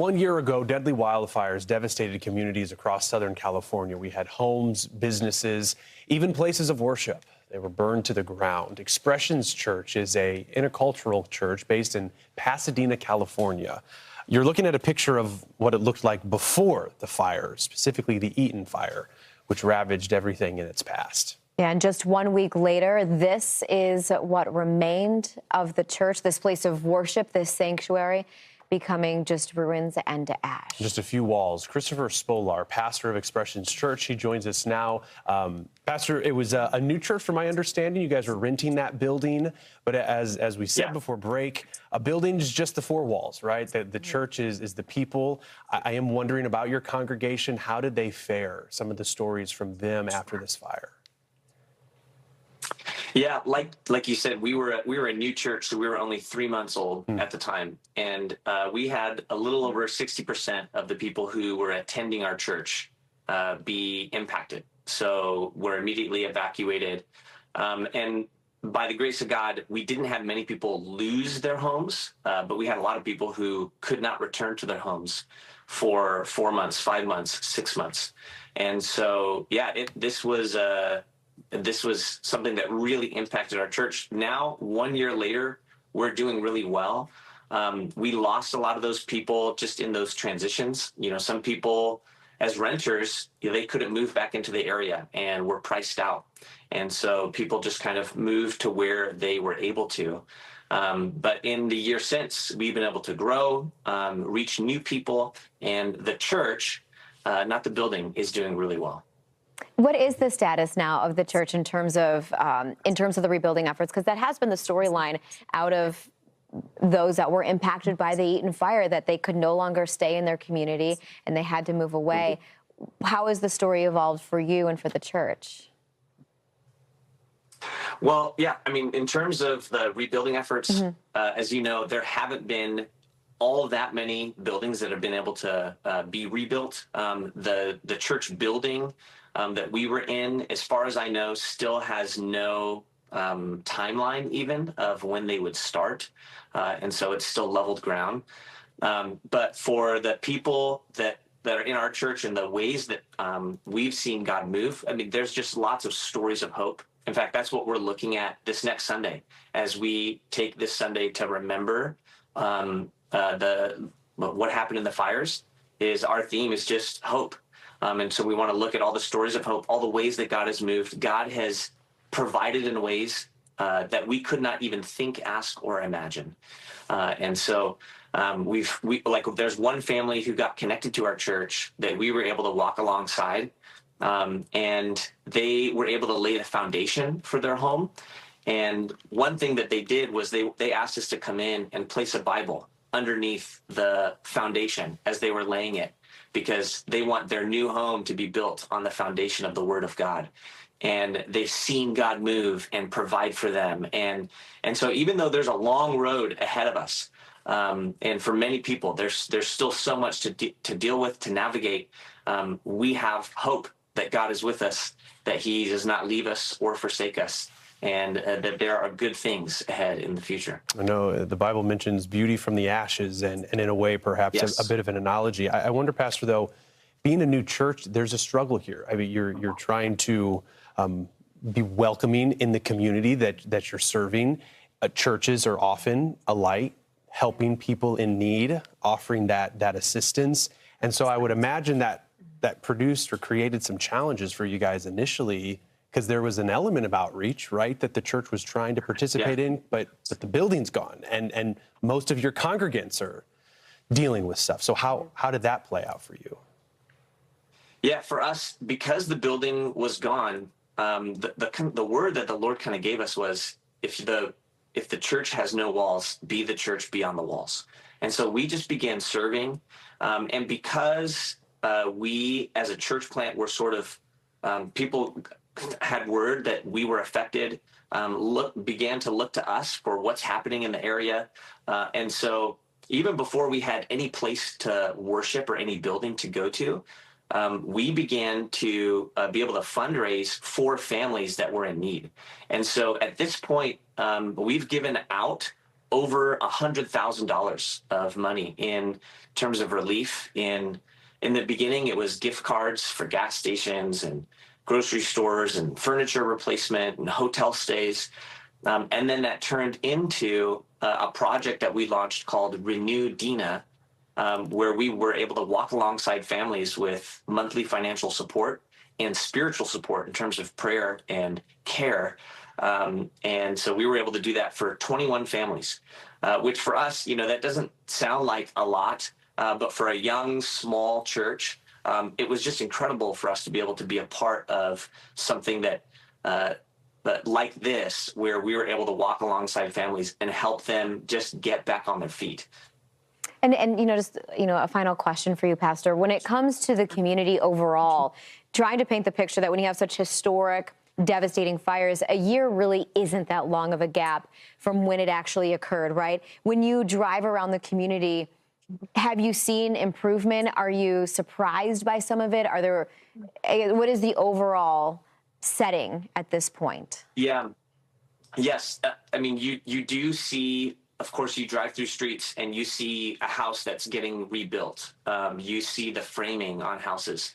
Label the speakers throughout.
Speaker 1: 1 year ago, deadly wildfires devastated communities across Southern California. We had homes, businesses, even places of worship. They were burned to the ground. Expressions Church is a intercultural church based in Pasadena, California. You're looking at a picture of what it looked like before the fire, specifically the Eaton fire, which ravaged everything in its past.
Speaker 2: Yeah, and just 1 week later, this is what remained of the church, this place of worship, this sanctuary, becoming just ruins and ash.
Speaker 1: Just a few walls. Christopher Spolar, pastor of Expressions Church, he joins us now. Pastor, it was a new church from my understanding. You guys were renting that building, but as we said before break, a building is just the four walls, right? The church is the people. I am wondering about your congregation. How did they fare? Some of the stories from them after this fire.
Speaker 3: Yeah, like you said, we were a new church, so we were only 3 months old at the time, and we had a little over 60% of the people who were attending our church be impacted. So we're immediately evacuated, and by the grace of God, we didn't have many people lose their homes, but we had a lot of people who could not return to their homes for 4 months, 5 months, 6 months, and so this was something that really impacted our church. Now, 1 year later, we're doing really well. We lost a lot of those people just in those transitions. You know, some people as renters, they couldn't move back into the area and were priced out. And so people just kind of moved to where they were able to. But in the year since, we've been able to grow, reach new people, and the church, not the building, is doing really well.
Speaker 2: What is the status now of the church in terms of the rebuilding efforts? Because that has been the storyline out of those that were impacted by the Eaton fire, that they could no longer stay in their community and they had to move away. How has the story evolved for you and for the church?
Speaker 3: Well, yeah, I mean, in terms of the rebuilding efforts, as you know, there haven't been all that many buildings that have been able to be rebuilt. The church building that we were in, as far as I know, still has no timeline even of when they would start. And so it's still leveled ground. But for the people that are in our church and the ways that we've seen God move, I mean, there's just lots of stories of hope. In fact, that's what we're looking at this next Sunday, as we take this Sunday to remember what happened in the fires. Is our theme is just hope. And so we want to look at all the stories of hope, all the ways that God has moved. God has provided in ways that we could not even think, ask, or imagine. And so there's one family who got connected to our church that we were able to walk alongside, and they were able to lay the foundation for their home. And one thing that they did was they asked us to come in and place a Bible underneath the foundation as they were laying it, because they want their new home to be built on the foundation of the Word of God. And they've seen God move and provide for them. And so even though there's a long road ahead of us, and for many people, there's still so much to deal with, to navigate, we have hope that God is with us, that He does not leave us or forsake us, and that there are good things ahead in the future.
Speaker 1: I know the Bible mentions beauty from the ashes, and in a way, perhaps a bit of an analogy. I wonder, Pastor, though, being a new church, there's a struggle here. I mean, you're trying to be welcoming in the community that you're serving. Churches are often a light, helping people in need, offering that assistance. And so I would imagine that produced or created some challenges for you guys initially, because there was an element of outreach, right, that the church was trying to participate in, but the building's gone, and most of your congregants are dealing with stuff. So how did that play out for you?
Speaker 3: Yeah, for us, because the building was gone, the word that the Lord kind of gave us was, if the church has no walls, be the church beyond the walls. And so we just began serving, and because we as a church plant were sort of people had word that we were affected, began to look to us for what's happening in the area. And so even before we had any place to worship or any building to go to, we began to be able to fundraise for families that were in need. And so at this point, we've given out over $100,000 of money in terms of relief. In the beginning, it was gift cards for gas stations and grocery stores and furniture replacement and hotel stays. And then that turned into a project that we launched called ReNew Dena, where we were able to walk alongside families with monthly financial support and spiritual support in terms of prayer and care. And so we were able to do that for 21 families, which for us, that doesn't sound like a lot, but for a young, small church, it was just incredible for us to be able to be a part of something that like this, where we were able to walk alongside families and help them just get back on their feet.
Speaker 2: And just a final question for you, Pastor. When it comes to the community overall, trying to paint the picture that when you have such historic, devastating fires, a year really isn't that long of a gap from when it actually occurred, right? When you drive around the community, have you seen improvement? Are you surprised by some of it? What is the overall setting at this point?
Speaker 3: Yeah. Yes. I mean, you do see, of course, you drive through streets and you see a house that's getting rebuilt. You see the framing on houses.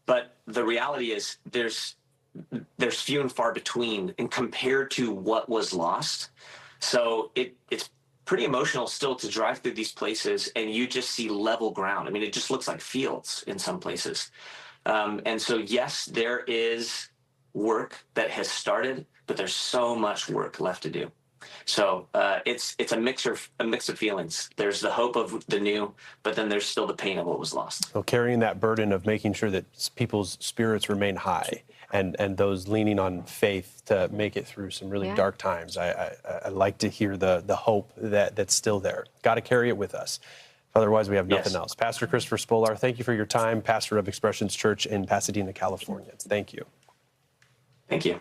Speaker 3: But the reality is there's few and far between and compared to what was lost. So it's pretty emotional still to drive through these places and you just see level ground. I mean, it just looks like fields in some places. And so, yes, there is work that has started, but there's so much work left to do. So it's a mix of feelings. There's the hope of the new, but then there's still the pain of what was lost.
Speaker 1: So carrying that burden of making sure that people's spirits remain high and those leaning on faith to make it through some really dark times. I like to hear the hope that's still there. Got to carry it with us. Otherwise, we have nothing else. Pastor Christopher Spolar, thank you for your time. Pastor of Expressions Church in Pasadena, California. Thank you.
Speaker 3: Thank you.